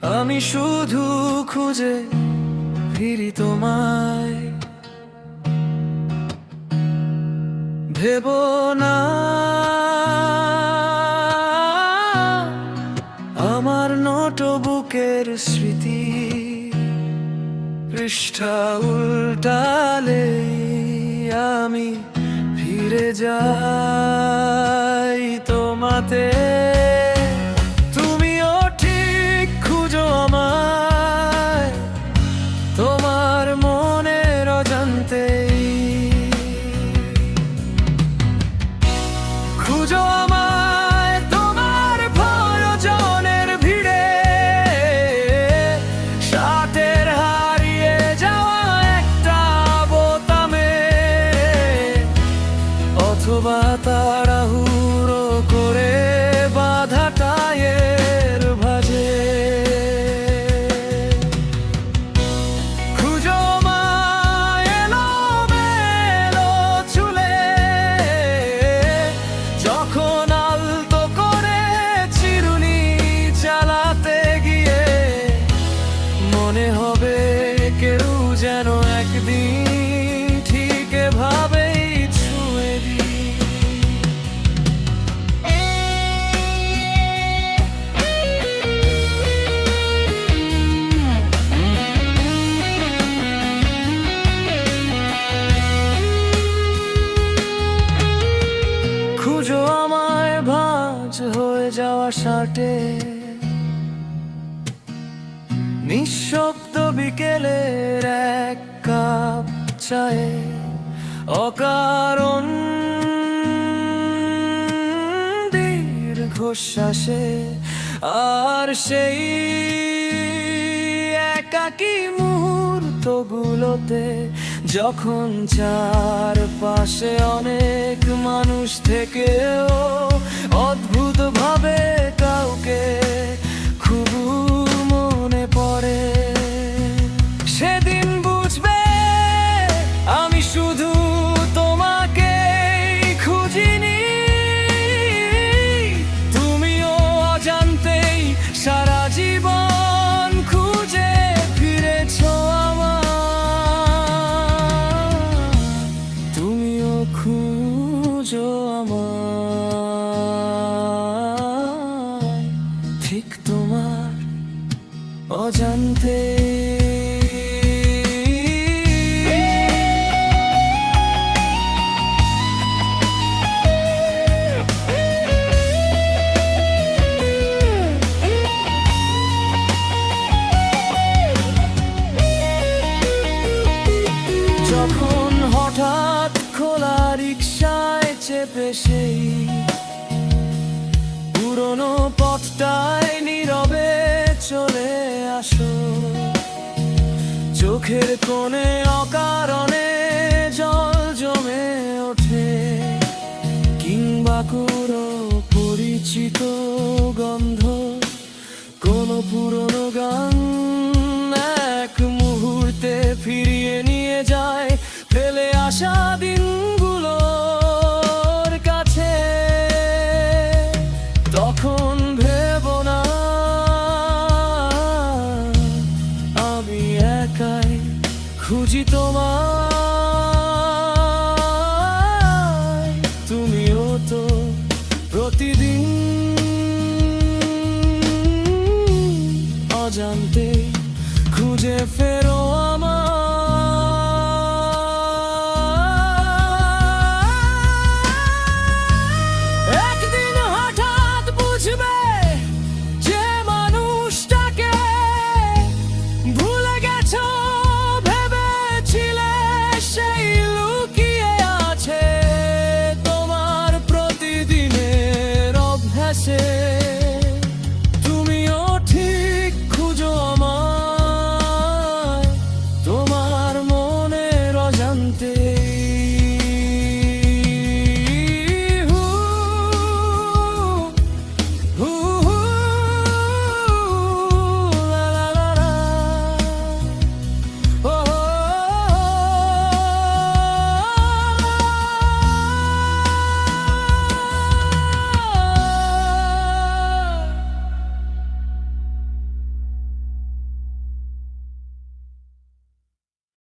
আমি শুধু খুঁজে ফিরি তোমায়। ভেবো না আমার নোটবুকের স্মৃতি পৃষ্ঠা উল্টালে আমি ফিরে যাই তোমাতে। তুমিও ঠিক খুঁজো আমায় তোমার মনের অজান্তেই। খুঁজো আমায় তোমার প্রয়োজনের ভিড়ে, শার্টের হারিয়ে যাওয়া একটা বোতামে, অথবা তাড়াহুড়ো করে বাঁধা টায়ের ভাঁজে। খুঁজো আমায় এলোমেলো চুলে, যখন আলতো করে চিরুনি চালাতে গিয়ে মনে হবে কেউ যেন একদিন ঠিক এভাবেই ছুঁয়ে দিই। খুঁজো আমায় ভাঁজ হয়ে যাওয়া শার্টে, নিঃশব্দ বিকেলের এক কাপ চায়ে, অকারণ দীর্ঘশ্বাসে, আর সেই একাকী মুহূর্তগুলোতে যখন চারপাশে অনেক মানুষ থেকেও অদ্ভুত ভাবে কাউকে খুব মনে পড়ে। সেদিন বুঝবে আমি শুধু তোমাকেই খুঁজিনি, তুমিও অজান্তেই সারা জীবন খুঁজে ফিরেছো আমায়। তুমিও খুঁজো আমায় ঠিক তোমার অজান্তে। যখন হঠাৎ খোলা রিকশায় চেপে সেই পুরনো পথটায় নীরবে চলে আসো, চোখের কোণে অকারণে জল জমে ওঠে, কিংবা কোনো পরিচিত গন্ধ, কোনো পুরো